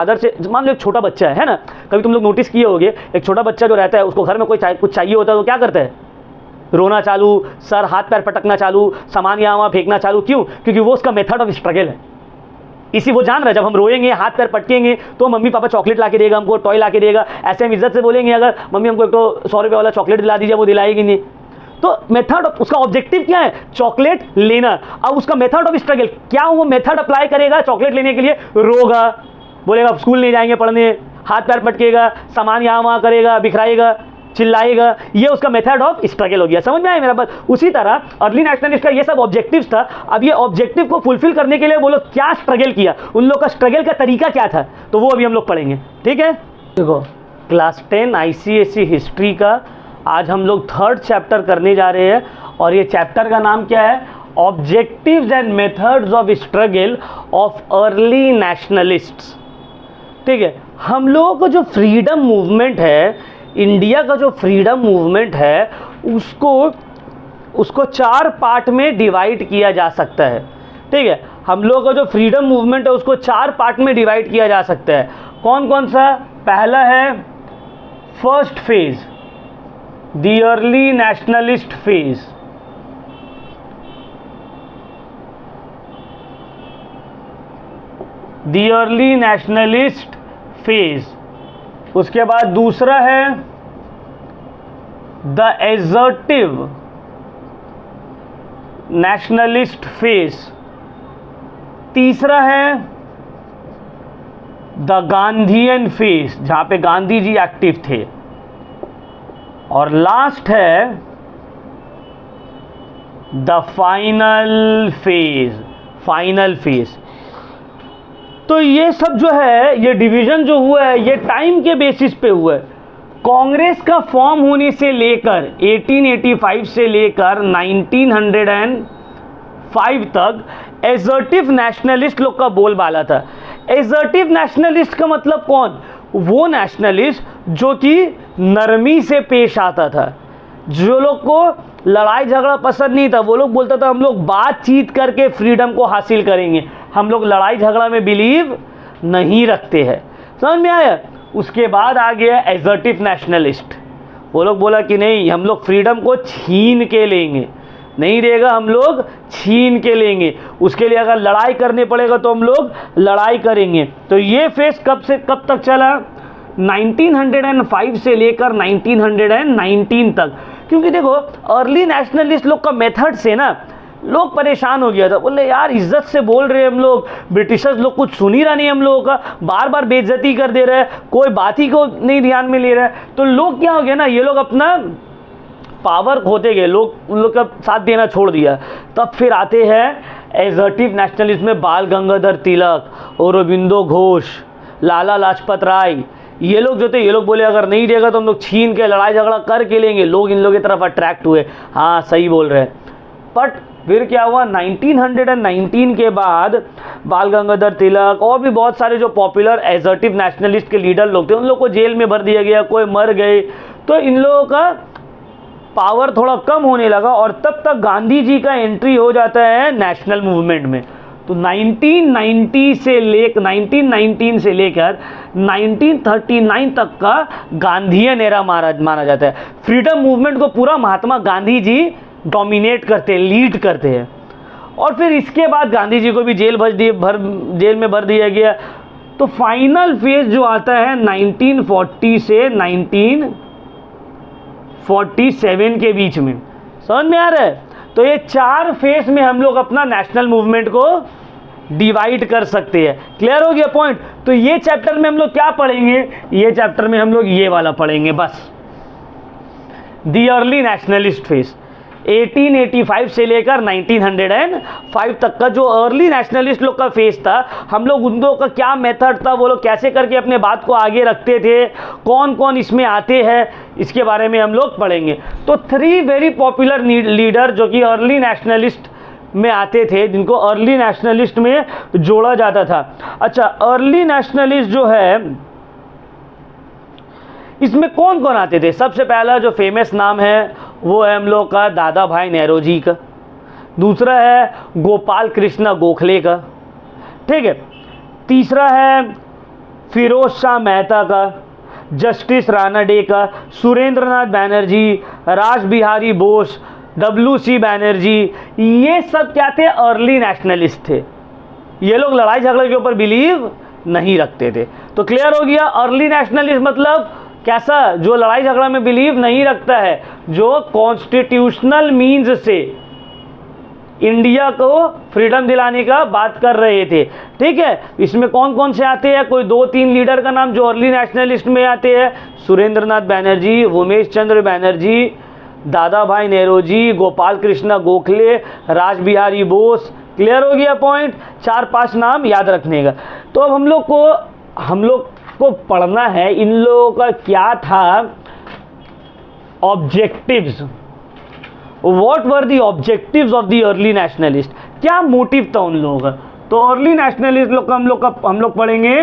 Father से, मान लो एक छोटा बच्चा है ना, कभी तुम लोग नोटिस किए होगे, एक छोटा बच्चा जो रहता है उसको घर में कोई कुछ चाहिए होता है तो क्या करता है, रोना चालू, सर हाथ पैर पटकना चालू, सामान यहाँ वहाँ फेंकना चालू। क्यों? क्योंकि वो उसका मेथड ऑफ स्ट्रगल है। इसी वो जान रहा है जब हम रोएंगे, हाथ पैर पटकेंगे तो मम्मी पापा चॉकलेट ला के देगा हमको, टॉय ला के देगा। ऐसे हम इज्जत से बोलेंगे अगर मम्मी हमको एक तो 100 रुपये वाला चॉकलेट दिला दीजिए, वो दिलाएगी नहीं। तो मेथड, उसका ऑब्जेक्टिव क्या है, चॉकलेट लेना। अब उसका मेथड ऑफ स्ट्रगल क्या, वो मेथड अप्लाई करेगा चॉकलेट लेने के लिए, रोगा, बोलेगा स्कूल नहीं जाएंगे पढ़ने, हाथ पैर पटकेगा, सामान यहाँ वहाँ करेगा, बिखराएगा, चिल्लाएगा। ये उसका मेथड ऑफ स्ट्रगल हो गया। समझ में आया मेरा बात? उसी तरह अर्ली नेशनलिस्ट का ये सब ऑब्जेक्टिव्स था। अब ये ऑब्जेक्टिव को फुलफिल करने के लिए वो लोग क्या स्ट्रगल किया, उन लोग का स्ट्रगल का तरीका क्या था, तो वो अभी हम लोग पढ़ेंगे। ठीक है, देखो क्लास 10 ICSE हिस्ट्री का आज हम लोग 3rd चैप्टर करने जा रहे हैं और ये चैप्टर का नाम क्या है, objectives and methods of struggle of early nationalists. ठीक है, हम लोगों को जो फ्रीडम मूवमेंट है, इंडिया का जो फ्रीडम मूवमेंट है, उसको 4 पार्ट में डिवाइड किया जा सकता है। ठीक है, हम लोगों का जो फ्रीडम मूवमेंट है उसको 4 पार्ट में डिवाइड किया जा सकता है। कौन कौन सा? पहला है first phase, the early nationalist phase. The early nationalist phase. उसके बाद दूसरा है द एसर्टिव नेशनलिस्ट फेज। तीसरा है द गांधीयन फेज, जहां पे गांधी जी एक्टिव थे। और लास्ट है the final phase, final phase. तो ये सब जो है, ये डिवीजन जो हुआ है, ये टाइम के बेसिस पे हुआ है। कांग्रेस का फॉर्म होने से लेकर 1885 से लेकर 1905 तक एसर्टिव नेशनलिस्ट लोग का बोलबाला था। एसर्टिव नेशनलिस्ट का मतलब कौन? वो नेशनलिस्ट जो कि नरमी से पेश आता था, जो लोग को लड़ाई झगड़ा पसंद नहीं था। वो लोग बोलता था हम लोग बातचीत करके फ्रीडम को हासिल करेंगे, हम लोग लड़ाई झगड़ा में बिलीव नहीं रखते हैं। समझ में आया? उसके बाद आ गया एसर्टिव नेशनलिस्ट। वो लोग बोला कि नहीं, हम लोग फ्रीडम को छीन के लेंगे, नहीं रहेगा, हम लोग छीन के लेंगे, उसके लिए अगर लड़ाई करने पड़ेगा तो हम लोग लड़ाई करेंगे। तो ये फेस कब से कब तक चला? 1905 से लेकर 1919 तक। क्योंकि देखो अर्ली नेशनलिस्ट लोग का मेथड से ना लोग परेशान हो गया था, बोले यार इज्जत से बोल रहे हैं हम लोग, ब्रिटिशर्स लोग कुछ सुन ही रहा नहीं हम लोगों का, बार बार बेइज्जती कर दे रहे हैं, कोई बात ही को नहीं ध्यान में ले रहा है। तो लोग क्या हो गया ना, ये लोग अपना पावर खोते गए, लोग उन लोग का साथ देना छोड़ दिया। तब फिर आते हैं एसर्टिव नेशनलिस्ट में बाल गंगाधर तिलक, औरोबिंदो घोष, लाला लाजपत राय, ये लोग जो थे, ये लोग बोले अगर नहीं रहेगा तो हम लोग छीन के लड़ाई झगड़ा करके लेंगे। लोग इन लोगों की तरफ अट्रैक्ट हुए, हाँ सही बोल रहे हैं। बट फिर क्या हुआ, 1919 के बाद बाल गंगाधर तिलक और भी बहुत सारे जो पॉपुलर एसर्टिव नेशनलिस्ट के लीडर लोग थे, उन लोग को जेल में भर दिया गया, कोई मर गए। तो इन लोगों का पावर थोड़ा कम होने लगा और तब तक गांधी जी का एंट्री हो जाता है नेशनल मूवमेंट में। तो 1919 से लेकर 1939 तक का गांधीयन एरा माना जाता है। फ्रीडम मूवमेंट को पूरा महात्मा गांधी जी डोमिनेट करते हैं, लीड करते हैं। और फिर इसके बाद गांधी जी को भी जेल में भर दिया गया। तो फाइनल फेज जो आता है 1940 से 1947 के बीच में। समझ में आ रहा है? तो ये 4 फेज में हम लोग अपना नेशनल मूवमेंट को डिवाइड कर सकते हैं। क्लियर हो गया पॉइंट? तो ये चैप्टर में हम लोग क्या पढ़ेंगे, ये चैप्टर में हम लोग ये वाला पढ़ेंगे बस, द अर्ली नेशनलिस्ट फेज 1885 से लेकर 1905 तक का जो अर्ली नेशनलिस्ट लोग का फेज था, हम लोग उन लोगों का क्या मेथड था, वो लोग कैसे करके अपने बात को आगे रखते थे, कौन कौन इसमें आते हैं, इसके बारे में हम लोग पढ़ेंगे। तो 3 वेरी पॉपुलर लीडर जो कि अर्ली नेशनलिस्ट में आते थे, जिनको अर्ली नेशनलिस्ट में जोड़ा जाता था। अच्छा, अर्ली नेशनलिस्ट जो है इसमें कौन कौन आते थे? सबसे पहला जो फेमस नाम है वो है हम लोग का दादा भाई नेहरू का, दूसरा है गोपाल कृष्ण गोखले का, ठीक है, तीसरा है फिरोज शाह मेहता का, जस्टिस रानाडे का, सुरेंद्र नाथ बैनर्जी, राज बिहारी बोस, WC बैनर्जी, ये सब क्या थे? अर्ली नेशनलिस्ट थे। ये लोग लड़ाई झगड़े के ऊपर बिलीव नहीं रखते थे। तो क्लियर हो गया, अर्ली नेशनलिस्ट मतलब कैसा? जो लड़ाई झगड़ा में बिलीव नहीं रखता है, जो कॉन्स्टिट्यूशनल मीन्स से इंडिया को फ्रीडम दिलाने का बात कर रहे थे। ठीक है, इसमें कौन कौन से आते हैं? कोई 2-3 लीडर का नाम जो अर्ली नेशनलिस्ट में आते हैं: सुरेंद्र नाथ बैनर्जी, उमेश चंद्र बैनर्जी, दादा भाई नेहरूजी, गोपाल कृष्ण गोखले, राज बिहारी बोस। क्लियर हो गया पॉइंट? 4-5 नाम याद रखने का। तो अब हम लोग को पढ़ना है इन लोगों का क्या था objectives. What were the objectives of the early nationalist? क्या मोटिव था उन लोगों का? तो अर्ली नेशनलिस्ट लोग का हम लोग पढ़ेंगे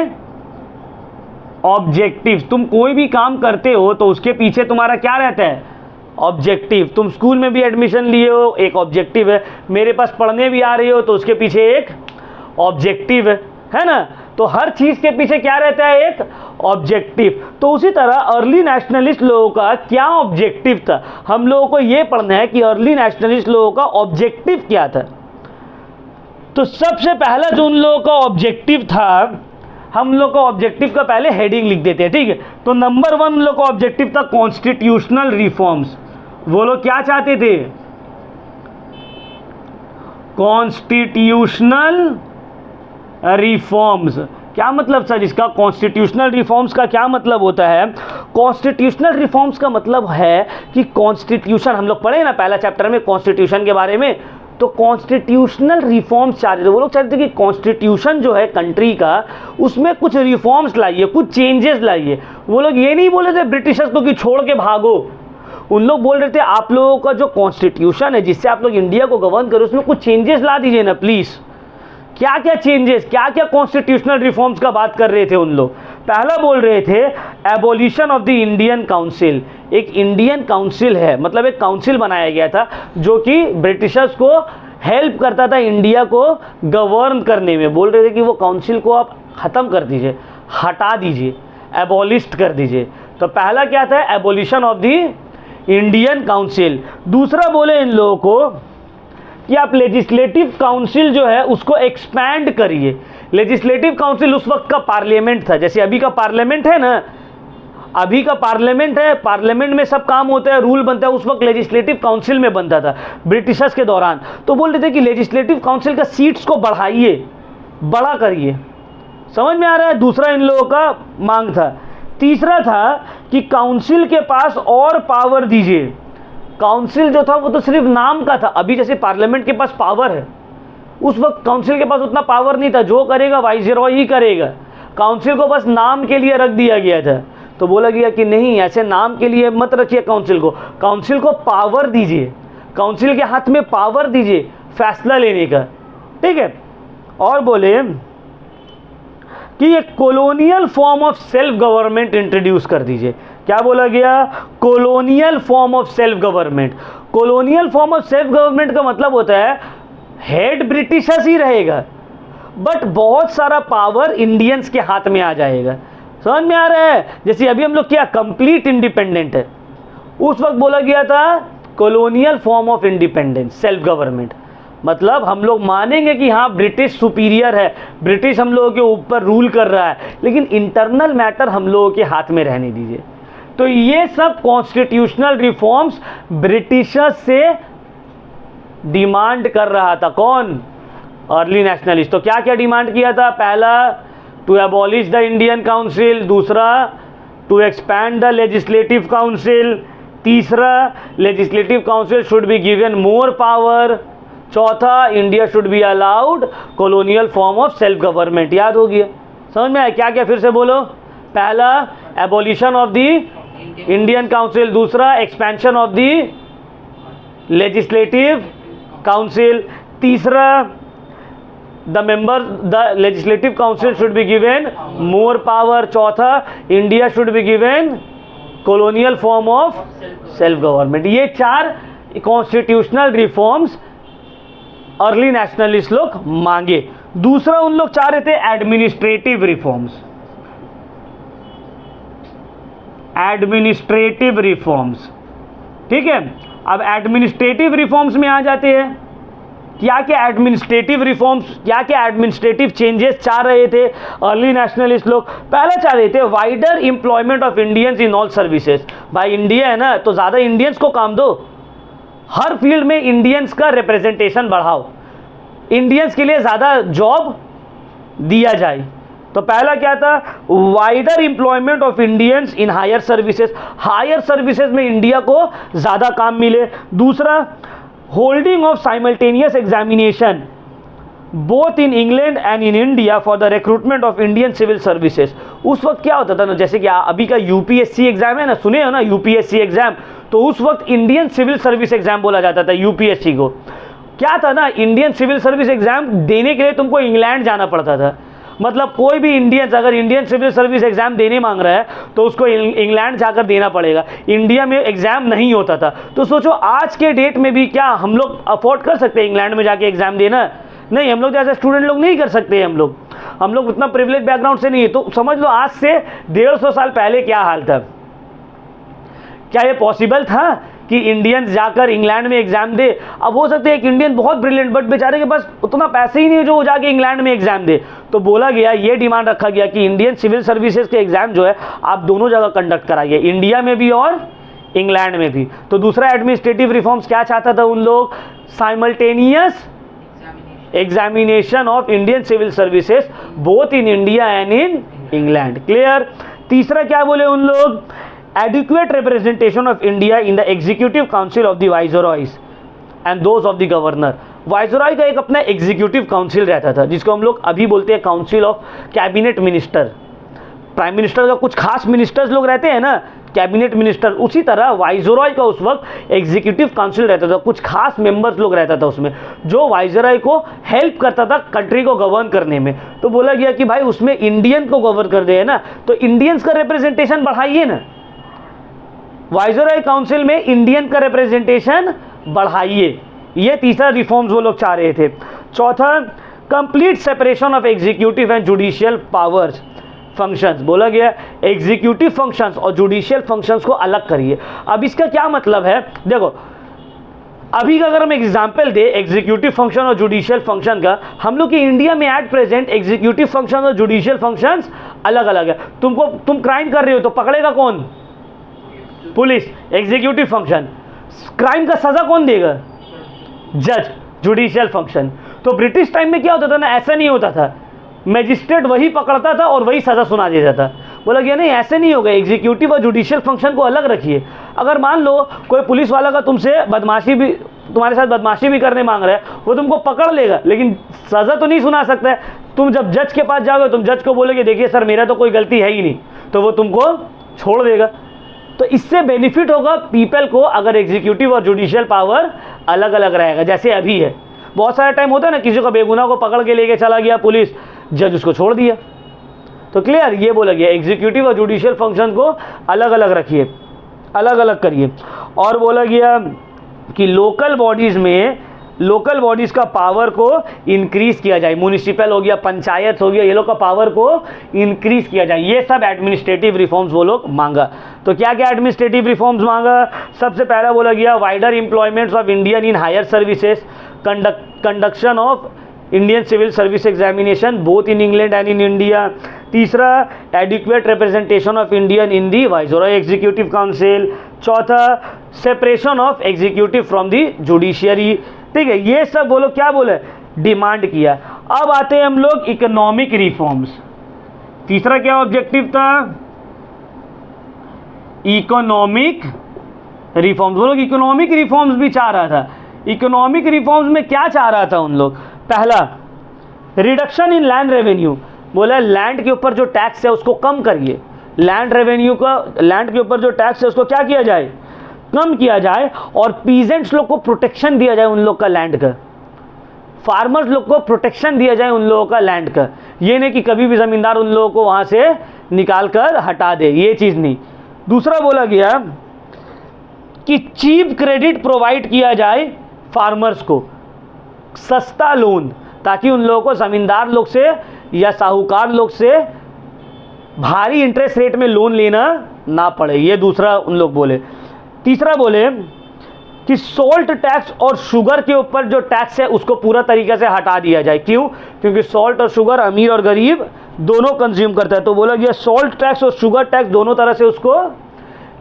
ऑब्जेक्टिव। तुम कोई भी काम करते हो तो उसके पीछे तुम्हारा क्या रहता है? ऑब्जेक्टिव। तुम स्कूल में भी एडमिशन लिए हो, एक ऑब्जेक्टिव है। मेरे पास पढ़ने भी आ रही हो तो उसके पीछे एक ऑब्जेक्टिव है ना? तो हर चीज के पीछे क्या रहता है? एक ऑब्जेक्टिव। तो उसी तरह अर्ली नेशनलिस्ट लोगों का क्या ऑब्जेक्टिव था? हम लोगों को यह पढ़ना है कि अर्ली नेशनलिस्ट लोगों का ऑब्जेक्टिव क्या था। तो सबसे पहला जो उन लोगों का ऑब्जेक्टिव था, हम लोग का ऑब्जेक्टिव का पहले हेडिंग लिख देते हैं। ठीक है, तो नंबर 1 उन लोग का ऑब्जेक्टिव था कॉन्स्टिट्यूशनल रिफॉर्म्स। वो लोग क्या चाहते थे? Constitutional reforms. क्या मतलब सर इसका? कॉन्स्टिट्यूशनल रिफॉर्म्स का क्या मतलब होता है? कॉन्स्टिट्यूशनल रिफॉर्म्स का मतलब है कि कॉन्स्टिट्यूशन, हम लोग पढ़े ना पहला चैप्टर में कॉन्स्टिट्यूशन के बारे में, तो कॉन्स्टिट्यूशनल रिफॉर्म्स चाहते थे। वो लोग चाहते थे कि कॉन्स्टिट्यूशन जो है कंट्री का, उसमें कुछ रिफॉर्म्स लाइए, कुछ चेंजेस लाइए। वो लोग ये नहीं बोले थे ब्रिटिशर्स को कि छोड़ के भागो। उन लोग बोल रहे थे आप लोगों का जो कॉन्स्टिट्यूशन है जिससे आप लोग इंडिया को गवर्न करो, उसमें कुछ चेंजेस ला दीजिए ना प्लीज़। क्या क्या चेंजेस, क्या क्या कॉन्स्टिट्यूशनल रिफॉर्म्स का बात कर रहे थे उन लोग? पहला बोल रहे थे abolition of the Indian council. एक इंडियन काउंसिल है, मतलब एक काउंसिल बनाया गया था जो कि ब्रिटिशर्स को हेल्प करता था इंडिया को गवर्न करने में। बोल रहे थे कि वो काउंसिल को आप ख़त्म कर दीजिए, हटा दीजिए, एबोलिस्ट कर दीजिए। तो पहला क्या था? Abolition of the Indian council. दूसरा बोले इन लोगों को कि आप लेजिस्लेटिव काउंसिल जो है उसको एक्सपैंड करिए। लेजिस्लेटिव काउंसिल उस वक्त का पार्लियामेंट था, जैसे अभी का पार्लियामेंट है ना, अभी का पार्लियामेंट है, पार्लियामेंट में सब काम होता है, रूल बनता है। उस वक्त लेजिस्लेटिव काउंसिल में बनता था ब्रिटिशर्स के दौरान। तो बोल रहे थे कि लेजिस्लेटिव काउंसिल का सीट्स को बढ़ाइए, बड़ा करिए। समझ में आ रहा है? दूसरा इन लोगों का मांग था। तीसरा था कि काउंसिल के पास और पावर दीजिए। काउंसिल जो था वो तो सिर्फ नाम का था। अभी जैसे पार्लियामेंट के पास पावर है, उस वक्त काउंसिल के पास उतना पावर नहीं था। जो करेगा वाइसरॉय ही करेगा। काउंसिल को बस नाम के लिए रख दिया गया था। तो बोला गया कि नहीं, ऐसे नाम के लिए मत रखिए काउंसिल को, काउंसिल को पावर दीजिए, काउंसिल के हाथ में पावर दीजिए फैसला लेने का। ठीक है, और बोले कि एक colonial form of self government introduce कर दीजिए। क्या बोला गया? Colonial form of self government. Colonial form of self government का मतलब होता है हेड ब्रिटिशर्स ही रहेगा, बट बहुत सारा पावर इंडियंस के हाथ में आ जाएगा। समझ में आ रहा है? जैसे अभी हम लोग क्या कंप्लीट इंडिपेंडेंट है, उस वक्त बोला गया था colonial form of independence self government. मतलब हम लोग मानेंगे कि हाँ ब्रिटिश सुपीरियर है, ब्रिटिश हम लोगों के ऊपर रूल कर रहा है, लेकिन इंटरनल मैटर हम लोगों के हाथ में रहने दीजिए। तो ये सब कॉन्स्टिट्यूशनल रिफॉर्म्स ब्रिटिशर्स से डिमांड कर रहा था। कौन? Early nationalist. तो क्या क्या डिमांड किया था? पहला, to abolish the Indian council. दूसरा, to expand the legislative council. तीसरा, legislative council should be given more power. चौथा, India should be allowed colonial form of self government. याद हो गया? समझ में आया? क्या क्या फिर से बोलो? पहला, abolition of the Indian council. दूसरा, expansion of the legislative council. तीसरा, the legislative council should be given more power. चौथा, India should be given colonial form of self government. ये 4 कॉन्स्टिट्यूशनल रिफॉर्म्स अर्ली नेशनलिस्ट लोग मांगे। दूसरा उन लोग चाह रहे थे एडमिनिस्ट्रेटिव रिफॉर्म्स। Administrative reforms. ठीक है, अब एडमिनिस्ट्रेटिव रिफॉर्म्स में आ जाते हैं। क्या क्या एडमिनिस्ट्रेटिव रिफॉर्म्स, क्या क्या एडमिनिस्ट्रेटिव चेंजेस चाह रहे थे अर्ली नेशनलिस्ट लोग? पहला चाह रहे थे wider employment of Indians in all services. भाई इंडिया है ना, तो ज़्यादा इंडियंस को काम दो, हर फील्ड में इंडियंस का रिप्रेजेंटेशन बढ़ाओ, इंडियंस के लिए ज़्यादा जॉब दिया जाए। तो पहला क्या था? Wider employment of Indians in higher services, higher services में इंडिया को ज़्यादा काम मिले। दूसरा, holding of simultaneous examination both in England and in India for the recruitment of Indian civil services. उस वक्त क्या होता था ना, जैसे कि अभी का यूपीएससी एग्जाम है ना, सुने हो ना यूपीएससी एग्जाम, तो उस वक्त इंडियन सिविल सर्विस एग्जाम बोला जाता था यूपीएससी को। क्या था ना, इंडियन सिविल सर्विस एग्जाम देने के लिए तुमको इंग्लैंड जाना पड़ता था। मतलब कोई भी इंडियंस अगर इंडियन सिविल सर्विस एग्जाम देने मांग रहा है तो उसको इंग्लैंड जाकर देना पड़ेगा, इंडिया में एग्जाम नहीं होता था। तो सोचो आज के डेट में भी क्या हम लोग अफोर्ड कर सकते हैं इंग्लैंड में जाके एग्जाम देना? नहीं, हम लोग जैसे स्टूडेंट लोग नहीं कर सकते। हम लोग उतना प्रिविलेज बैकग्राउंड से नहीं है। तो समझ लो आज से 150 साल पहले क्या हाल था। क्या ये पॉसिबल था कि इंडियंस जाकर इंग्लैंड में एग्जाम दे? अब हो सकता है एक इंडियन बहुत ब्रिलियंट, बट बेचारे के पास उतना पैसे ही नहीं है जो वो जाके इंग्लैंड में एग्जाम दे। तो बोला गया, ये डिमांड रखा गया कि इंडियन सिविल सर्विसेज के एग्जाम जो है आप दोनों जगह कंडक्ट कराइए, इंडिया में भी और इंग्लैंड में भी। तो दूसरा एडमिनिस्ट्रेटिव रिफॉर्म्स क्या चाहता था उन लोग? Simultaneous examination of Indian civil services both in India and in England. Clear? तीसरा क्या बोले उन लोग? adequate representation of India in the executive council of the viceroys and those of the governor। Viceroy का एक अपना एग्जीक्यूटिव काउंसिल रहता था जिसको हम लोग अभी बोलते हैं council of cabinet minister. Prime minister का कुछ खास मिनिस्टर्स लोग रहते हैं ना, कैबिनेट मिनिस्टर, उसी तरह वाइसरॉय का उस वक्त एग्जीक्यूटिव काउंसिल रहता था, कुछ खास मेंबर्स लोग रहता था उसमें जो वाइसरॉय को हेल्प करता था कंट्री को गवर्न करने में। तो बोला गया कि भाई उसमें इंडियन को गवर्न कर दे ना, तो इंडियंस का रिप्रेजेंटेशन बढ़ाइए ना, वाइसरॉय काउंसिल में इंडियन का रिप्रेजेंटेशन बढ़ाइए। ये तीसरा रिफॉर्म्स वो लोग चाह रहे थे। चौथा, complete separation of executive and judicial powers functions. बोला गया एग्जीक्यूटिव फंक्शंस और जुडिशियल फंक्शंस को अलग करिए। अब इसका क्या मतलब है? देखो अभी का अगर हम एग्जाम्पल दे एग्जीक्यूटिव फंक्शन और जुडिशियल फंक्शन का, हम लोग के इंडिया में एट प्रेजेंट एग्जीक्यूटिव फंक्शन और जुडिशियल फंक्शंस अलग अलग है। तुम क्राइम कर रहे हो तो पकड़ेगा कौन? पुलिस। एग्जीक्यूटिव फंक्शन, क्राइम का सजा कौन देगा? जज। जुडिशियल फंक्शन, तो ब्रिटिश टाइम में क्या होता था ना, ऐसा नहीं होता था, मैजिस्ट्रेट वही पकड़ता था और वही सजा सुना देता था। बोला गया नहीं ऐसे नहीं होगा, एग्जीक्यूटिव और जुडिशियल फंक्शन को अलग रखिए। अगर मान लो कोई पुलिस वाला का तुम्हारे साथ बदमाशी भी करने मांग रहा है, वो तुमको पकड़ लेगा लेकिन सजा तो नहीं सुना सकता है। तुम जब जज के पास जाओगे, तुम जज को बोलोगे देखिए सर मेरा तो कोई गलती है ही नहीं, तो वो तुमको छोड़ देगा। तो इससे बेनिफिट होगा पीपल को अगर एग्जीक्यूटिव और जुडिशियल पावर अलग अलग रहेगा। जैसे अभी है, बहुत सारा टाइम होता है ना, किसी को बेगुनाह को पकड़ के लेके चला गया पुलिस, जज उसको छोड़ दिया। तो क्लियर? ये बोला गया एग्जीक्यूटिव और जुडिशियल फंक्शन को अलग अलग रखिए, अलग अलग करिए। और बोला गया कि लोकल बॉडीज़ का पावर को इंक्रीज किया जाए, म्यूनिसिपल हो गया, पंचायत हो गया, ये लोग का पावर को इंक्रीज किया जाए। ये सब एडमिनिस्ट्रेटिव रिफॉर्म्स वो लोग मांगा। तो क्या क्या एडमिनिस्ट्रेटिव रिफॉर्म्स मांगा? सबसे पहला बोला गया wider employments of Indian in higher services, conduction of Indian civil service examination both in England and in India. तीसरा, adequate representation of Indian in the viceroy executive council. चौथा, separation of executive from the judiciary. ठीक है, ये सब बोलो क्या बोले, demand किया। अब आते हैं हम लोग इकोनॉमिक रिफॉर्म्स। तीसरा क्या ऑब्जेक्टिव था? Economic reforms. वो लोग इकोनॉमिक रिफॉर्म्स भी चाह रहा था। इकोनॉमिक रिफॉर्म्स में क्या चाह रहा था उन लोग? पहला, रिडक्शन इन लैंड रेवेन्यू। बोला लैंड के ऊपर जो टैक्स है उसको कम करिए, लैंड रेवेन्यू का, लैंड के ऊपर जो टैक्स है उसको क्या किया जाए, कम किया जाए। और पीजेंट्स लोग को प्रोटेक्शन दिया जाए उन लोग का लैंड का, फार्मर्स लोग को प्रोटेक्शन दिया जाए उन लोगों का लैंड का। ये नहीं कि कभी भी ज़मींदार उन लोगों को वहाँ से निकाल कर हटा दे, ये चीज़ नहीं। दूसरा बोला गया कि चीप क्रेडिट प्रोवाइड किया जाए फार्मर्स को, सस्ता लोन, ताकि उन लोगों को ज़मींदार लोग से या साहूकार लोग से भारी इंटरेस्ट रेट में लोन लेना ना पड़े, ये दूसरा उन लोग बोले। तीसरा बोले कि सॉल्ट टैक्स और शुगर के ऊपर जो टैक्स है उसको पूरा तरीके से हटा दिया जाए। क्यों? क्योंकि सॉल्ट और शुगर अमीर और गरीब दोनों कंज्यूम करता है। तो बोला गया सॉल्ट टैक्स और शुगर टैक्स दोनों तरह से उसको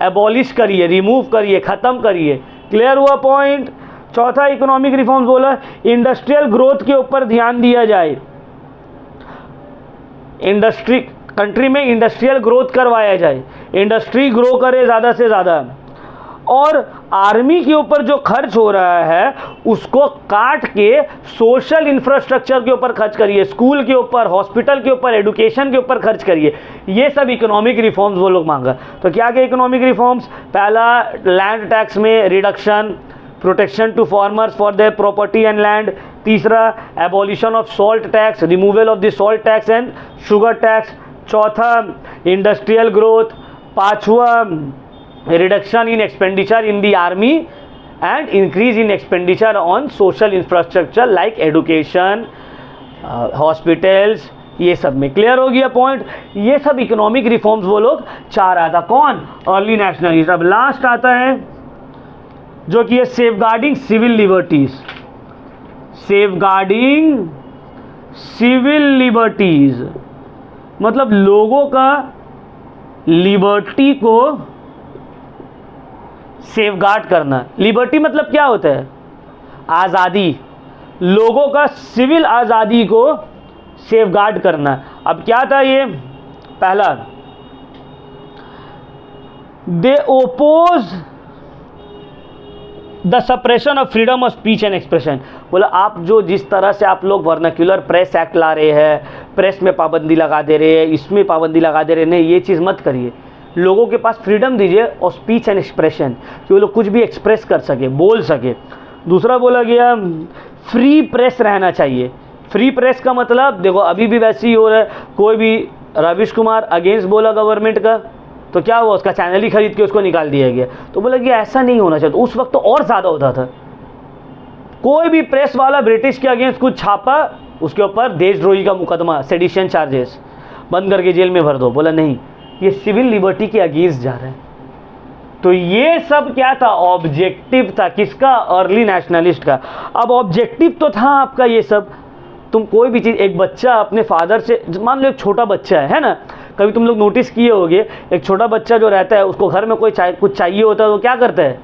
एबॉलिश करिए, रिमूव करिए, ख़त्म करिए। क्लियर हुआ पॉइंट? चौथा इकोनॉमिक रिफॉर्म्स बोला इंडस्ट्रियल ग्रोथ के ऊपर ध्यान दिया जाए, इंडस्ट्री कंट्री में इंडस्ट्रियल ग्रोथ करवाया जाए, इंडस्ट्री ग्रो करे ज़्यादा से ज़्यादा। और आर्मी के ऊपर जो खर्च हो रहा है उसको काट के सोशल इंफ्रास्ट्रक्चर के ऊपर खर्च करिए, स्कूल के ऊपर, हॉस्पिटल के ऊपर, एजुकेशन के ऊपर खर्च करिए। ये सब इकोनॉमिक रिफॉर्म्स वो लोग मांगा। तो क्या क्या इकोनॉमिक रिफॉर्म्स? पहला, लैंड टैक्स में reduction, protection to farmers for their property and land. तीसरा, abolition of salt tax, removal of the salt tax and sugar tax. चौथा, इंडस्ट्रियल ग्रोथ। पांचवा, reduction in expenditure in the army and increase in expenditure on social infrastructure like education, hospitals। ये सब में clear हो गया point. ये सब economic reforms वो लोग चाह रहा था। कौन? Early nationalist. अब लास्ट आता है जो कि है safeguarding civil liberties. Safeguarding civil liberties मतलब लोगों का लिबर्टी को सेफगार्ड करना। लिबर्टी मतलब क्या होता है? आज़ादी, लोगों का सिविल आज़ादी को सेफगार्ड करना। अब क्या था ये? पहला, they oppose the suppression of freedom of speech and expression. बोला आप जो जिस तरह से आप लोग वर्नाक्युलर प्रेस एक्ट ला रहे हैं, प्रेस में पाबंदी लगा दे रहे हैं, इसमें पाबंदी लगा दे रहे हैं, नहीं, ये चीज़ मत करिए। लोगों के पास फ्रीडम दीजिए और स्पीच एंड एक्सप्रेशन, कि वो लोग कुछ भी एक्सप्रेस कर सके, बोल सके। दूसरा बोला गया फ्री प्रेस रहना चाहिए। फ्री प्रेस का मतलब देखो अभी भी वैसे ही हो रहा है। कोई भी रविश कुमार अगेंस्ट बोला गवर्नमेंट का तो क्या हुआ? उसका चैनल ही खरीद के उसको निकाल दिया गया। तो बोला कि ऐसा नहीं होना चाहिए। तो उस वक्त तो और ज़्यादा होता था। कोई भी प्रेस वाला ब्रिटिश के अगेंस्ट कुछ छापा, उसके ऊपर देशद्रोही का मुकदमा, सेडिशन चार्जेस, बंद करके जेल में भर दो। बोला नहीं, ये सिविल लिबर्टी के अगेंस्ट जा रहा है। तो ये सब क्या था? ऑब्जेक्टिव था। किसका? अर्ली नेशनलिस्ट का। अब ऑब्जेक्टिव तो था आपका ये सब। तुम कोई भी चीज़, एक बच्चा अपने फादर से, मान लो एक छोटा बच्चा है ना, कभी तुम लोग नोटिस किए होंगे, एक छोटा बच्चा जो रहता है उसको घर में कोई कुछ चाहिए होता है तो क्या करता है?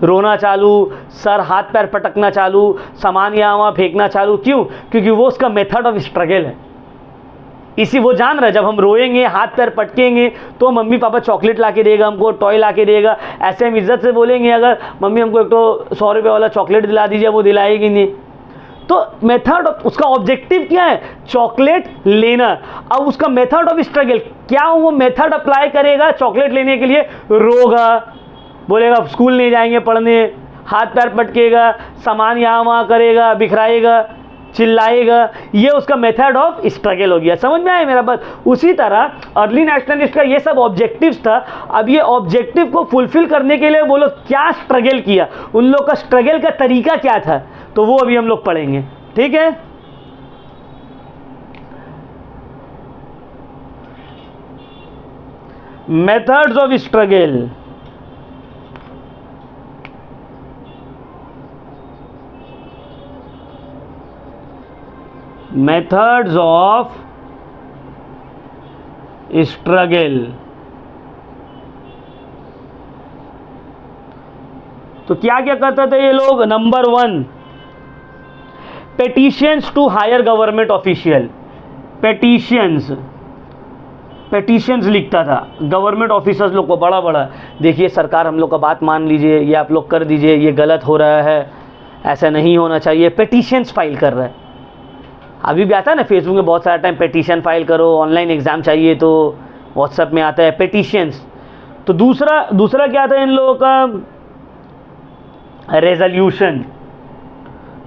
रोना चालू, सर हाथ पैर पटकना चालू, सामान यहाँ वहाँ फेंकना चालू। क्यों? क्योंकि वो उसका मेथड ऑफ स्ट्रगल है। इसी वो जान रहा है जब हम रोएंगे, हाथ पैर पटकेंगे तो मम्मी पापा चॉकलेट ला के देगा, हमको टॉय ला के देगा। ऐसे हम इज्जत से बोलेंगे अगर मम्मी हमको एक तो 100 रुपये वाला चॉकलेट दिला दीजिए, वो दिलाएगी नहीं। तो मेथड, उसका ऑब्जेक्टिव क्या है? चॉकलेट लेना। अब उसका मेथड ऑफ स्ट्रगल क्या? वो मेथड अप्लाई करेगा चॉकलेट लेने के लिए, रोगा, बोलेगा स्कूल नहीं जाएंगे पढ़ने, हाथ पैर पटकेगा, सामान यहाँ वहाँ करेगा, बिखराएगा, चिल्लाएगा। ये उसका मेथड ऑफ स्ट्रगल हो गया। समझ में आया मेरा बात? उसी तरह अर्ली नेशनलिस्ट का ये सब ऑब्जेक्टिव्स था। अब ये ऑब्जेक्टिव को फुलफिल करने के लिए वो लोग क्या स्ट्रगल किया, उन लोग का स्ट्रगल का तरीका क्या था, तो वो अभी हम लोग पढ़ेंगे। ठीक है? Methods of struggle. Methods of struggle. तो क्या क्या करते थे ये लोग? Number 1, petitions to higher government official. Petitions लिखता था गवर्नमेंट ऑफिसर्स लोग को, बड़ा बड़ा, देखिए सरकार हम लोग का बात मान लीजिए, ये आप लोग कर दीजिए, ये गलत हो रहा है, ऐसा नहीं होना चाहिए। पेटिशंस फाइल कर रहा है। अभी भी आता है ना फेसबुक में बहुत सारा टाइम, पेटिशन फाइल करो, ऑनलाइन एग्ज़ाम चाहिए तो व्हाट्सएप में आता है पेटिशंस। तो दूसरा क्या था इन लोगों का? रेजोल्यूशन।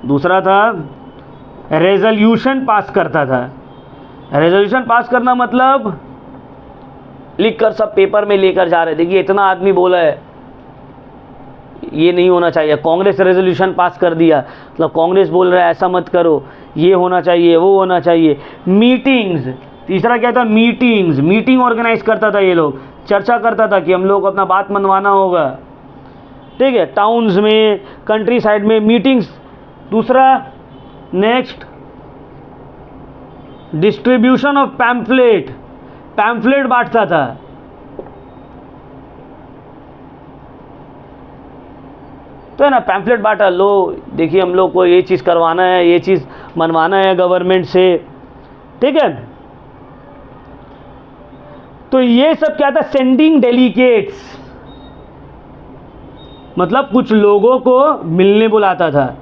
दूसरा था रेजोल्यूशन पास करता था। रेजोल्यूशन पास करना मतलब लिख कर सब पेपर में लेकर जा रहे, देखिए इतना आदमी बोला है, ये नहीं होना चाहिए। कांग्रेस रेजोल्यूशन पास कर दिया, मतलब कांग्रेस बोल रहा है ऐसा मत करो, ये होना चाहिए, वो होना चाहिए। मीटिंग्स, तीसरा क्या था, मीटिंग्स, मीटिंग ऑर्गेनाइज करता था ये लोग, चर्चा करता था कि हम लोग को अपना बात मनवाना होगा, ठीक है, टाउन्स में, कंट्री साइड में मीटिंग्स। दूसरा, next, distribution of pamphlet, pamphlet बांटता था। तो है ना, पैम्फलेट बांटा, लो देखिए हम लोग को ये चीज़ करवाना है, ये चीज़ मनवाना है गवर्नमेंट से, ठीक है। तो ये सब क्या था, सेंडिंग डेलीगेट्स, मतलब कुछ लोगों को मिलने बुलाता था,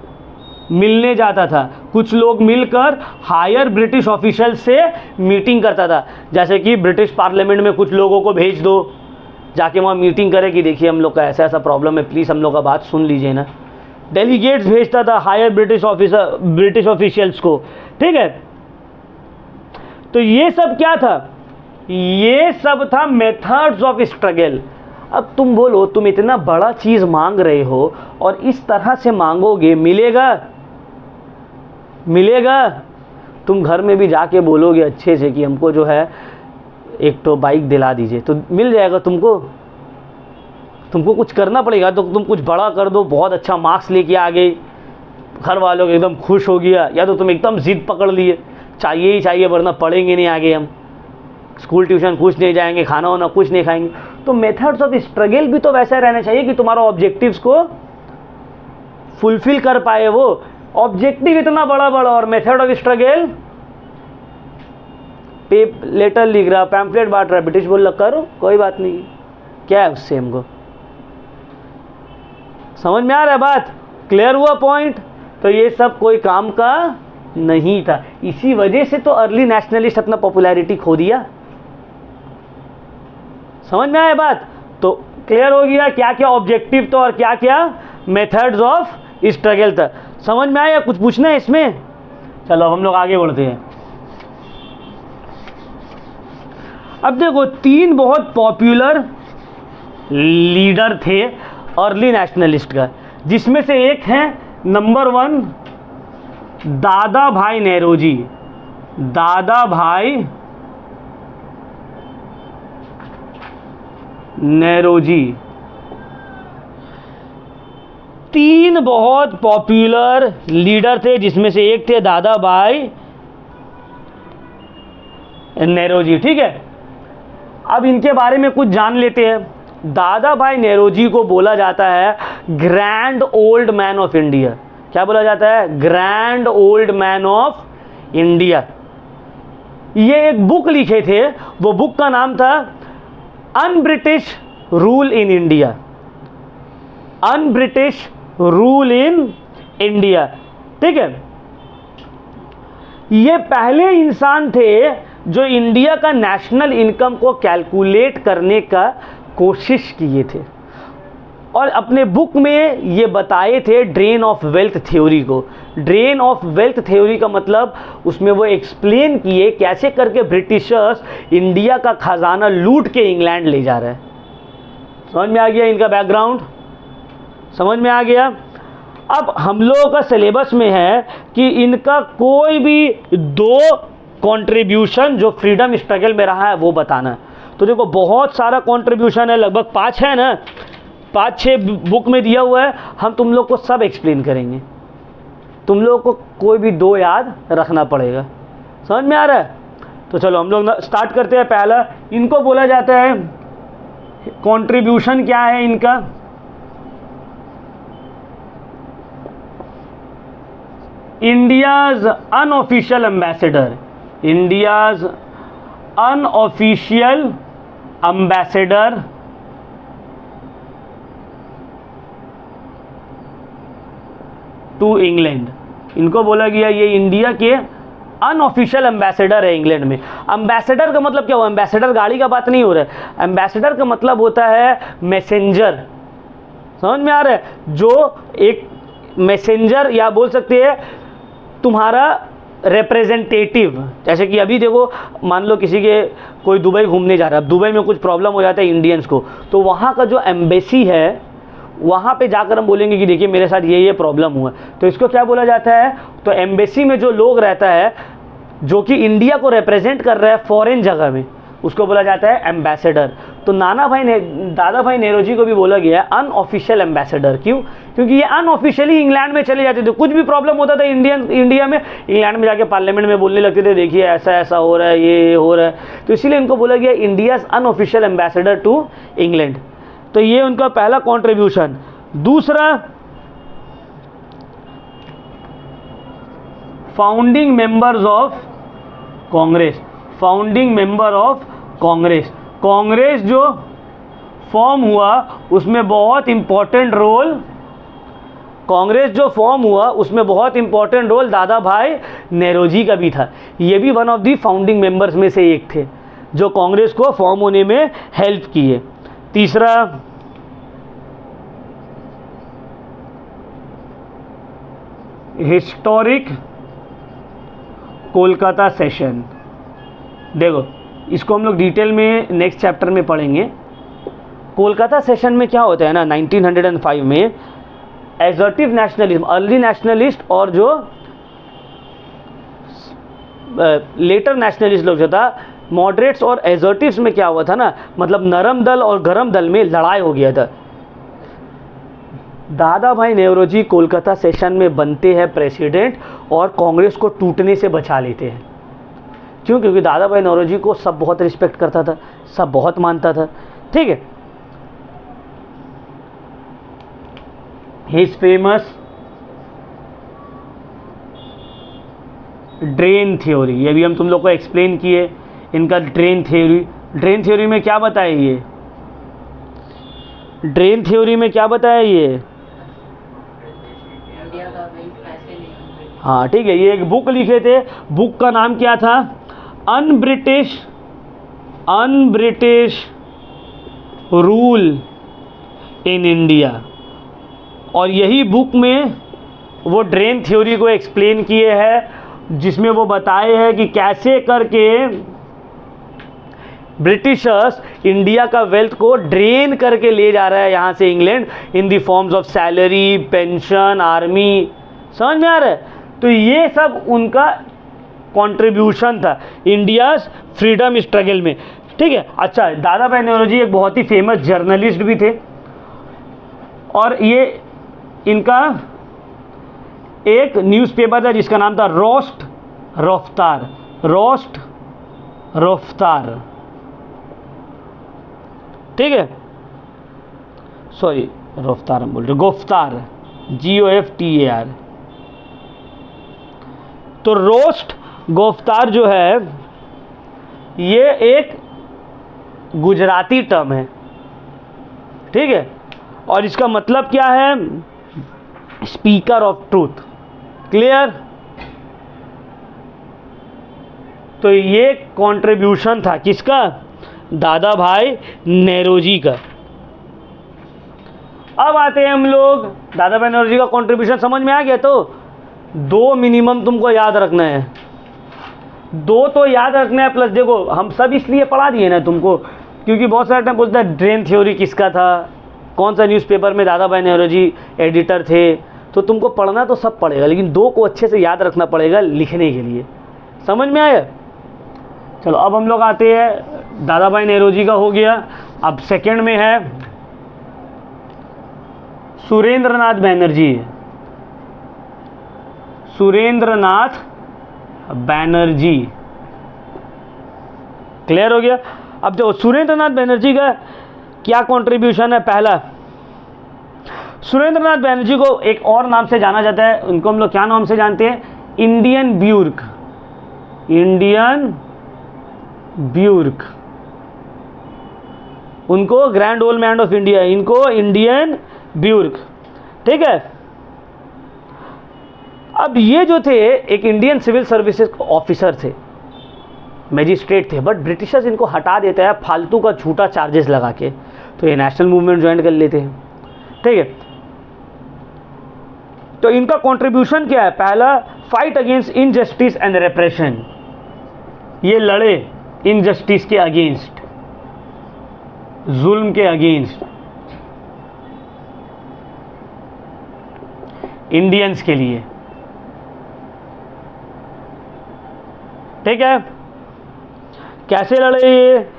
मिलने जाता था, कुछ लोग मिलकर हायर ब्रिटिश ऑफिशियल से मीटिंग करता था। जैसे कि ब्रिटिश पार्लियामेंट में कुछ लोगों को भेज दो, जाके वहाँ मीटिंग करे कि देखिए हम लोग का ऐसा ऐसा प्रॉब्लम है, प्लीज़ हम लोग का बात सुन लीजिए ना। डेलीगेट्स भेजता था हायर ब्रिटिश ऑफिशियल्स को, ठीक है। तो ये सब क्या था, ये सब था मेथड्स ऑफ स्ट्रगल। अब तुम बोलो, तुम इतना बड़ा चीज़ मांग रहे हो और इस तरह से मांगोगे, मिलेगा? मिलेगा? तुम घर में भी जाके बोलोगे अच्छे से कि हमको जो है एक तो बाइक दिला दीजिए, तो मिल जाएगा तुमको? तुमको कुछ करना पड़ेगा। तो तुम कुछ बड़ा कर दो, बहुत अच्छा मार्क्स लेके आ गए, घर वालों को एकदम खुश हो गया, या तो तुम एकदम जिद पकड़ लिए, चाहिए ही चाहिए वरना पढ़ेंगे नहीं आगे, हम स्कूल ट्यूशन कुछ नहीं जाएंगे, खाना वाना कुछ नहीं खाएंगे। तो मेथड्स ऑफ स्ट्रगल भी तो वैसा रहना चाहिए कि तुम्हारा ऑब्जेक्टिव्स को फुलफिल कर पाए। वो ऑब्जेक्टिव इतना बड़ा बड़ा और मेथड ऑफ स्ट्रगल लेटर लिख रहा, पैम्फलेट बांट रहा, ब्रिटिश बोल रहा करो कोई बात नहीं, क्या है उससे हमको? समझ में आ रहा है बात? क्लियर हुआ पॉइंट? तो ये सब कोई काम का नहीं था। इसी वजह से तो अर्ली नेशनलिस्ट अपना पॉपुलैरिटी खो दिया। समझ में आया बात? तो क्लियर हो गया क्या क्या ऑब्जेक्टिव था और क्या क्या मेथड्स ऑफ स्ट्रगल था। समझ में आया? कुछ पूछना है इसमें? चलो अब हम लोग आगे बढ़ते हैं। अब देखो, तीन बहुत पॉपुलर लीडर थे अर्ली नेशनलिस्ट का, जिसमें से एक है नंबर 1 दादा भाई नेरोजी। दादा भाई नेरोजी तीन बहुत पॉपुलर लीडर थे, जिसमें से एक थे दादा भाई नेरोजी, ठीक है। अब इनके बारे में कुछ जान लेते हैं। दादा भाई नेरोजी को बोला जाता है grand old man of India. क्या बोला जाता है? Grand old man of India. ये एक बुक लिखे थे, वो बुक का नाम था un-British rule in India. Un-British rule in India, ठीक है। ये पहले इंसान थे जो इंडिया का नेशनल इनकम को कैलकुलेट करने का कोशिश किए थे, और अपने बुक में ये बताए थे ड्रेन ऑफ वेल्थ थ्योरी को। ड्रेन ऑफ वेल्थ थ्योरी का मतलब, उसमें वो एक्सप्लेन किए कैसे करके ब्रिटिशर्स इंडिया का खजाना लूट के इंग्लैंड ले जा रहे हैं। समझ में आ गया इनका बैकग्राउंड? समझ में आ गया? अब हम लोगों का सिलेबस में है कि इनका कोई भी 2 कंट्रीब्यूशन जो फ्रीडम स्ट्रगल में रहा है वो बताना है। तो देखो, बहुत सारा कंट्रीब्यूशन है, लगभग 5 है ना, 5-6 बुक में दिया हुआ है। हम तुम लोग को सब एक्सप्लेन करेंगे, तुम लोग को कोई भी 2 याद रखना पड़ेगा। समझ में आ रहा है? तो चलो हम लोग स्टार्ट करते हैं। पहला, इनको बोला जाता है, कंट्रीब्यूशन क्या है इनका? India's unofficial ambassador. India's unofficial ambassador to England. इनको बोला गया ये इंडिया के अनऑफिशियल एम्बेसडर है इंग्लैंड में। एम्बेसडर का मतलब क्या हुआ? एम्बेसडर गाड़ी का बात नहीं हो रहा है। एम्बेसडर का मतलब होता है मैसेंजर। समझ में आ रहा है? जो एक मैसेंजर, या बोल सकते हैं तुम्हारा रिप्रेजेंटेटिव। जैसे कि अभी देखो, मान लो किसी के कोई दुबई घूमने जा रहा है, अब दुबई में कुछ प्रॉब्लम हो जाता है इंडियंस को, तो वहाँ का जो एम्बेसी है वहाँ पे जाकर हम बोलेंगे कि देखिए मेरे साथ ये प्रॉब्लम हुआ, तो इसको क्या बोला जाता है? तो एम्बेसी में जो लोग रहता है जो कि इंडिया को रिप्रेजेंट कर रहा है फॉरेन जगह में, उसको बोला जाता है एम्बेसडर। तो दादा भाई नेहरू को भी बोला गया है अनऑफिशियल एम्बेसडर। क्यों? क्योंकि ये अनऑफिशियली इंग्लैंड में चले जाते थे। कुछ भी प्रॉब्लम होता था इंडिया में, इंग्लैंड में जाके पार्लियामेंट में बोलने लगते थे, देखिए ऐसा ऐसा हो रहा है, ये हो रहा है। तो इसीलिए इनको बोला गया India's unofficial ambassador to England. तो ये उनका पहला कॉन्ट्रीब्यूशन। दूसरा, founding members of Congress. Founding member of Congress. Congress जो फॉर्म हुआ उसमें बहुत इंपॉर्टेंट रोल, कांग्रेस जो फॉर्म हुआ उसमें बहुत इंपॉर्टेंट रोल दादा भाई नेहरू का भी था। ये भी one of the founding members में से एक थे जो कांग्रेस को फॉर्म होने में हेल्प किए। तीसरा, हिस्टोरिक कोलकाता सेशन। देखो इसको हम लोग डिटेल में नेक्स्ट चैप्टर में पढ़ेंगे। कोलकाता सेशन में क्या होता है ना, 1905 में एसर्टिव नेशनलिज्म, अर्ली नेशनलिस्ट और जो लेटर नेशनलिस्ट लोग जो था, मॉडरेट्स और एसर्टिव्स में क्या हुआ था ना, मतलब नरम दल और गरम दल में लड़ाई हो गया था। दादा भाई नेहरू जी कोलकाता सेशन में बनते हैं प्रेसिडेंट और कांग्रेस को टूटने से बचा लेते हैं। क्यों? क्योंकि दादा भाई नेहरू जी को सब बहुत रिस्पेक्ट करता था, सब बहुत मानता था। ठीक है, हिज फेमस ड्रेन थ्योरी, ये भी हम तुम लोग को एक्सप्लेन किए। इनका ड्रेन थ्योरी में क्या बताया ये? ड्रेन थ्योरी में क्या बताया ये? हाँ ठीक है, ये एक बुक लिखे थे, बुक का नाम क्या था? Un-British rule in India. और यही बुक में वो ड्रेन थ्योरी को एक्सप्लेन किए हैं, जिसमें वो बताए हैं कि कैसे करके ब्रिटिशर्स इंडिया का वेल्थ को ड्रेन करके ले जा रहा है यहाँ से England, in the forms of salary, pension, army. समझ में आ रहा है? तो ये सब उनका कंट्रीब्यूशन था इंडियाज फ्रीडम स्ट्रगल में। ठीक है। अच्छा, दादा भाई नेहरू जी एक बहुत ही फेमस जर्नलिस्ट भी थे और ये इनका एक न्यूज़पेपर था जिसका नाम था रोस्ट रफ्तार। ठीक है, सॉरी रफ्तार हम बोल रहे, गोफ्तार, GOFTAR। तो रोस्ट गोफ्तार जो है ये एक गुजराती टर्म है। ठीक है, और इसका मतलब क्या है? Speaker of truth. क्लियर? तो ये कंट्रीब्यूशन था किसका? दादा भाई नेहरू जी का। अब आते हैं हम लोग, दादा भाई नेहरू जी का कंट्रीब्यूशन समझ में आ गया। तो दो मिनिमम तुमको याद रखना है, दो तो याद रखना है, प्लस देखो हम सब इसलिए पढ़ा दिए ना तुमको क्योंकि बहुत सारे टाइम पूछता है ड्रेन थ्योरी किसका था, कौन सा न्यूज़पेपर में दादा भाई नेहरू जी एडिटर थे। तो तुमको पढ़ना तो सब पड़ेगा, लेकिन दो को अच्छे से याद रखना पड़ेगा लिखने के लिए। समझ में आया? चलो अब हम लोग आते हैं, दादा भाई नेहरू जी का हो गया। अब सेकंड में है सुरेंद्रनाथ बैनर्जी। क्लियर हो गया? अब देखो सुरेंद्रनाथ बैनर्जी का क्या कंट्रीब्यूशन है। पहला, सुरेंद्रनाथ बैनर्जी को एक और नाम से जाना जाता है, उनको हम लोग क्या नाम से जानते हैं? इंडियन ब्यूर्क। उनको grand old man of India, इनको इंडियन ब्यूर्क। ठीक है। अब ये जो थे एक इंडियन सिविल सर्विसेज ऑफिसर थे, मैजिस्ट्रेट थे, बट ब्रिटिशर्स इनको हटा देता है फालतू का झूठा चार्जेस लगा के, तो ये नेशनल मूवमेंट ज्वाइन कर लेते हैं। ठीक है, तो इनका कंट्रीब्यूशन क्या है? पहला, फाइट अगेंस्ट इनजस्टिस एंड रेप्रेशन। ये लड़े इनजस्टिस के अगेंस्ट, जुल्म के अगेंस्ट, इंडियंस के लिए। ठीक है। कैसे लड़े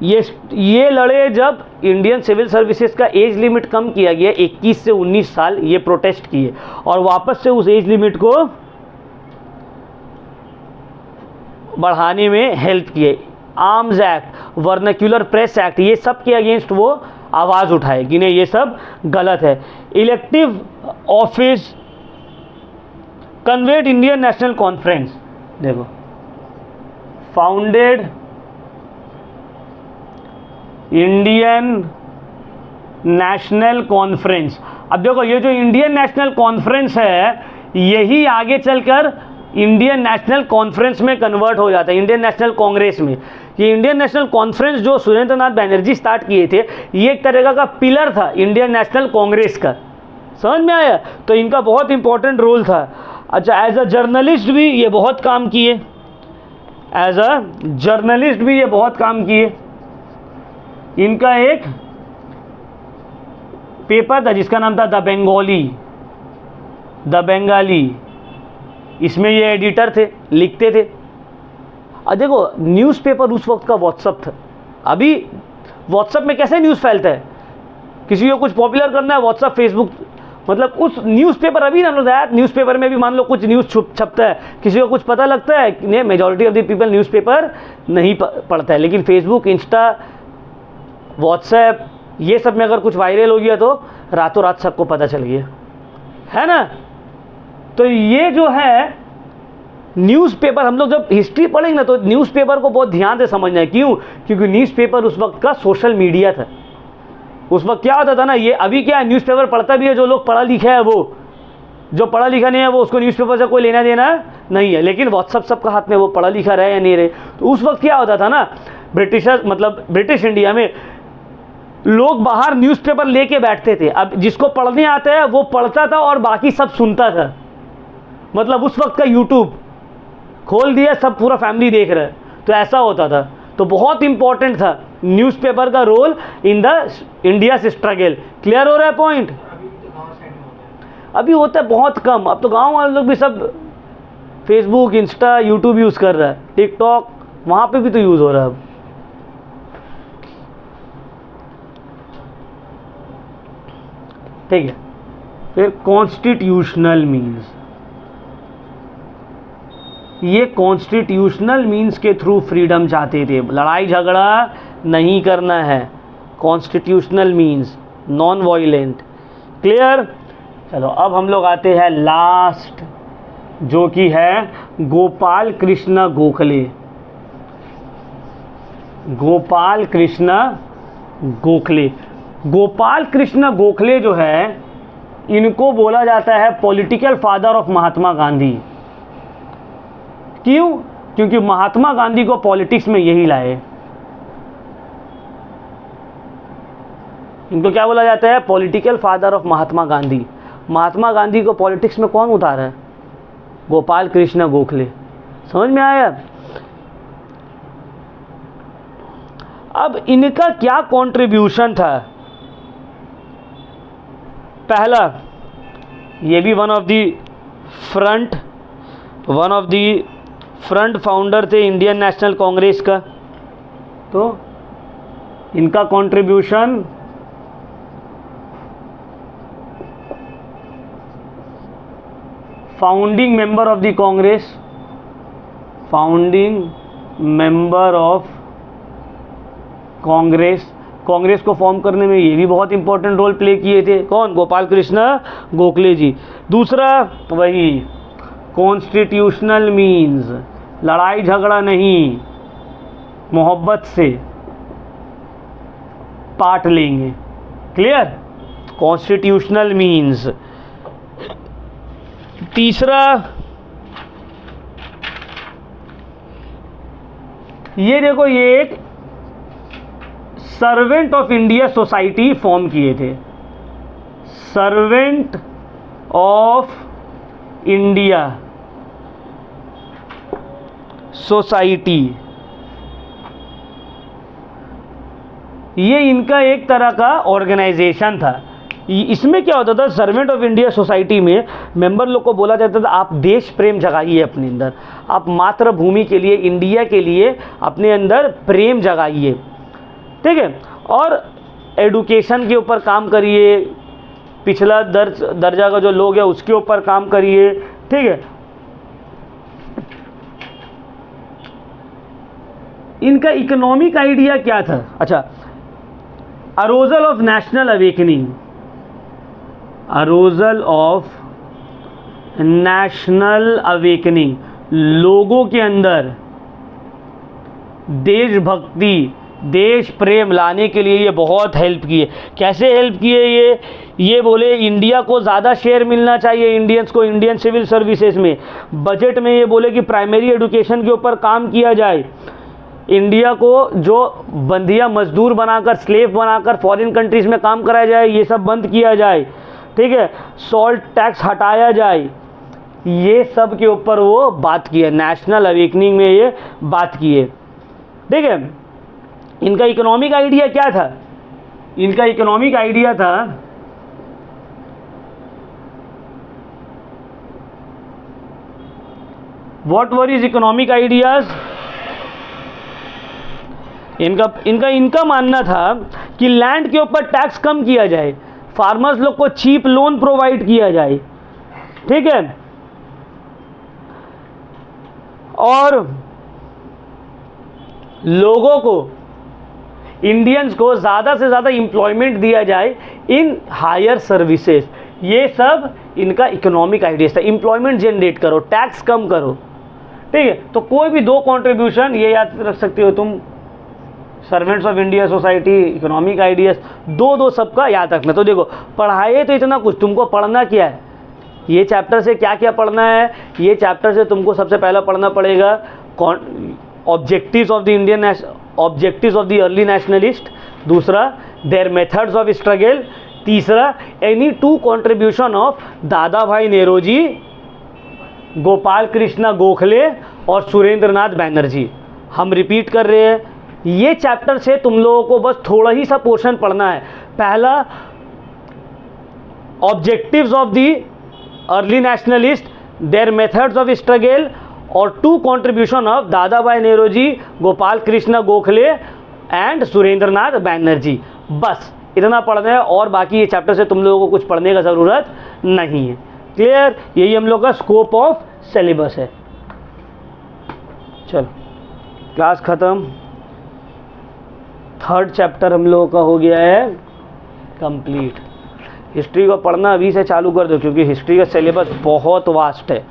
ये लड़े जब इंडियन सिविल सर्विसेज का एज लिमिट कम किया गया 21 से 19 साल, ये प्रोटेस्ट किए और वापस से उस एज लिमिट को बढ़ाने में हेल्प किए। Arms act, vernacular press act, ये सब के अगेंस्ट वो आवाज़ उठाए कि नहीं ये सब गलत है। Elective office conveyed Indian national conference, देखो फाउंडेड इंडियन नेशनल कॉन्फ्रेंस। अब देखो ये जो इंडियन नेशनल कॉन्फ्रेंस है यही आगे चलकर इंडियन नेशनल कॉन्फ्रेंस में कन्वर्ट हो जाता है, इंडियन नेशनल कांग्रेस में। ये इंडियन नेशनल कॉन्फ्रेंस जो सुरेंद्रनाथ बैनर्जी स्टार्ट किए थे ये एक तरह का पिलर था इंडियन नेशनल कांग्रेस का, समझ में आया? तो इनका बहुत इंपॉर्टेंट रोल था। अच्छा, एज अ जर्नलिस्ट भी ये बहुत काम किए, एज अ जर्नलिस्ट भी ये बहुत काम किए। इनका एक पेपर था जिसका नाम था द बंगाली, इसमें ये एडिटर थे, लिखते थे। अब देखो न्यूज़पेपर उस वक्त का व्हाट्सअप था। अभी व्हाट्सअप में कैसे न्यूज़ फैलता है, किसी को कुछ पॉपुलर करना है व्हाट्सअप फेसबुक, मतलब उस न्यूज़पेपर अभी ना न्यूज़पेपर में भी मान लो कुछ न्यूज़ छपता है, किसी को कुछ पता लगता है नहीं, majority of the people newspaper नहीं पढ़ता है, लेकिन फेसबुक, इंस्टा, व्हाट्सएप ये सब में अगर कुछ वायरल हो गया तो रातों रात सबको पता चल गया, है ना? तो ये जो है न्यूज़पेपर, हम लोग जब हिस्ट्री पढ़ेंगे ना तो न्यूज़पेपर को बहुत ध्यान से समझना है। क्यों? क्योंकि न्यूज़पेपर उस वक्त का सोशल मीडिया था। उस वक्त क्या होता था ना, ये अभी क्या है न्यूज़पेपर पढ़ता भी है जो लोग पढ़ा लिखा है, वो जो पढ़ा लिखा नहीं है वो उसको न्यूज़पेपर से कोई लेना देना नहीं है, लेकिन व्हाट्सअप सबका हाथ में, वो पढ़ा लिखा रहे या नहीं रहे। तो उस वक्त क्या होता था ना, ब्रिटिश इंडिया में लोग बाहर न्यूज़पेपर लेके बैठते थे। अब जिसको पढ़ने आता है वो पढ़ता था और बाकी सब सुनता था। मतलब उस वक्त का यूट्यूब खोल दिया, सब पूरा फैमिली देख रहा है, तो ऐसा होता था। तो बहुत इंपॉर्टेंट था न्यूज़पेपर का role in the India struggle. Clear हो रहा है पॉइंट? अभी होता है बहुत कम, अब तो गांव वाले लोग भी सब फेसबुक, इंस्टा, यूट्यूब यूज़ कर रहा है, टिकटॉक, वहाँ पे भी तो यूज़ हो रहा है अब। ठीक है, फिर कॉन्स्टिट्यूशनल मीन्स, ये कॉन्स्टिट्यूशनल मीन्स के थ्रू फ्रीडम चाहते थे, लड़ाई झगड़ा नहीं करना है, constitutional means non violent. Clear? चलो अब हम लोग आते हैं लास्ट, जो कि है गोपाल कृष्ण गोखले। गोपाल कृष्ण गोखले, गोपाल कृष्ण गोखले जो है इनको बोला जाता है political father of Mahatma Gandhi. क्यों? क्योंकि महात्मा गांधी को पॉलिटिक्स में यही लाए। इनको क्या बोला जाता है? Political father of Mahatma Gandhi. Mahatma Gandhi को पॉलिटिक्स में कौन उतारा है? गोपाल कृष्ण गोखले। समझ में आया? अब इनका क्या कंट्रीब्यूशन था? पहला, ये भी one of the front founder थे इंडियन नेशनल कांग्रेस का। तो इनका contribution founding member of the Congress, Congress को फॉर्म करने में ये भी बहुत इंपॉर्टेंट रोल प्ले किए थे। कौन? गोपाल कृष्ण गोखले जी। दूसरा वही कॉन्स्टिट्यूशनल मीन्स, लड़ाई झगड़ा नहीं, मोहब्बत से पार्ट लेंगे। क्लियर? Constitutional means. तीसरा, ये देखो, ये एक servant of India society form किए थे। सर्वेंट ऑफ इंडिया सोसाइटी, ये इनका एक तरह का ऑर्गेनाइजेशन था इसमें क्या होता था, सर्वेंट ऑफ इंडिया सोसाइटी में मेंबर लोग को बोला जाता था आप देश प्रेम जगाइए अपने अंदर, आप मातृभूमि के लिए, इंडिया के लिए अपने अंदर प्रेम जगाइए, ठीक है, और एडुकेशन के ऊपर काम करिए, पिछला दर्जा का जो लोग है उसके ऊपर काम करिए, ठीक है। इनका इकोनॉमिक आइडिया क्या था? अच्छा, arousal of national awakening, arousal of national awakening, लोगों के अंदर देशभक्ति, देश प्रेम लाने के लिए ये बहुत हेल्प किए। कैसे हेल्प किए? ये बोले इंडिया को ज़्यादा शेयर मिलना चाहिए इंडियंस को इंडियन सिविल सर्विसेज में। बजट में ये बोले कि प्राइमरी एजुकेशन के ऊपर काम किया जाए, इंडिया को जो बंदिया मजदूर बनाकर, स्लेव बनाकर फॉरेन कंट्रीज़ में काम कराया जाए, ये सब बंद किया जाए, ठीक है, सॉल्ट टैक्स हटाया जाए, ये सब के ऊपर वो बात की है, नेशनल अवेकनिंग में ये बात की है, ठीक है। इनका इकोनॉमिक आइडिया क्या था? इनका इकोनॉमिक आइडिया था what were is economic ideas? इनका मानना था कि लैंड के ऊपर टैक्स कम किया जाए, फार्मर्स लोग को चीप लोन प्रोवाइड किया जाए, ठीक है, और लोगों को, इंडियंस को ज़्यादा से ज़्यादा एम्प्लॉयमेंट दिया जाए इन हायर सर्विसेज। ये सब इनका इकोनॉमिक आइडिया था। एम्प्लॉयमेंट जनरेट करो, टैक्स कम करो, ठीक है। तो कोई भी दो कंट्रीब्यूशन ये याद रख सकते हो तुम, servants of India society, economic ideas, दो सबका याद रखना। तो देखो, पढ़ाए तो इतना कुछ, तुमको पढ़ना क्या है, ये चैप्टर से क्या क्या पढ़ना है? ये चैप्टर से तुमको सबसे पहला पढ़ना पड़ेगा objectives of the Indian, objectives of the early nationalist, दूसरा देयर मेथड्स ऑफ स्ट्रगल, तीसरा any two contribution of Dadabhai Naoroji, Gopal Krishna Gokhale और सुरेंद्रनाथ बैनर्जी। हम रिपीट कर रहे हैं, ये चैप्टर से तुम लोगों को बस थोड़ा ही सा पोर्शन पढ़ना है। पहला objectives of the early nationalist, their methods of struggle और two contribution of Dadabhai Naoroji, Gopal Krishna Gokhale and Surendranath Banerjee. बस इतना पढ़ना है और बाकी ये चैप्टर से तुम लोगों को कुछ पढ़ने का ज़रूरत नहीं है। क्लियर? यही हम लोग का स्कोप ऑफ सिलेबस है। चलो, क्लास ख़त्म। थर्ड चैप्टर हम लोगों का हो गया है कंप्लीट। हिस्ट्री को पढ़ना अभी से चालू कर दो, क्योंकि हिस्ट्री का सिलेबस बहुत वास्ट है।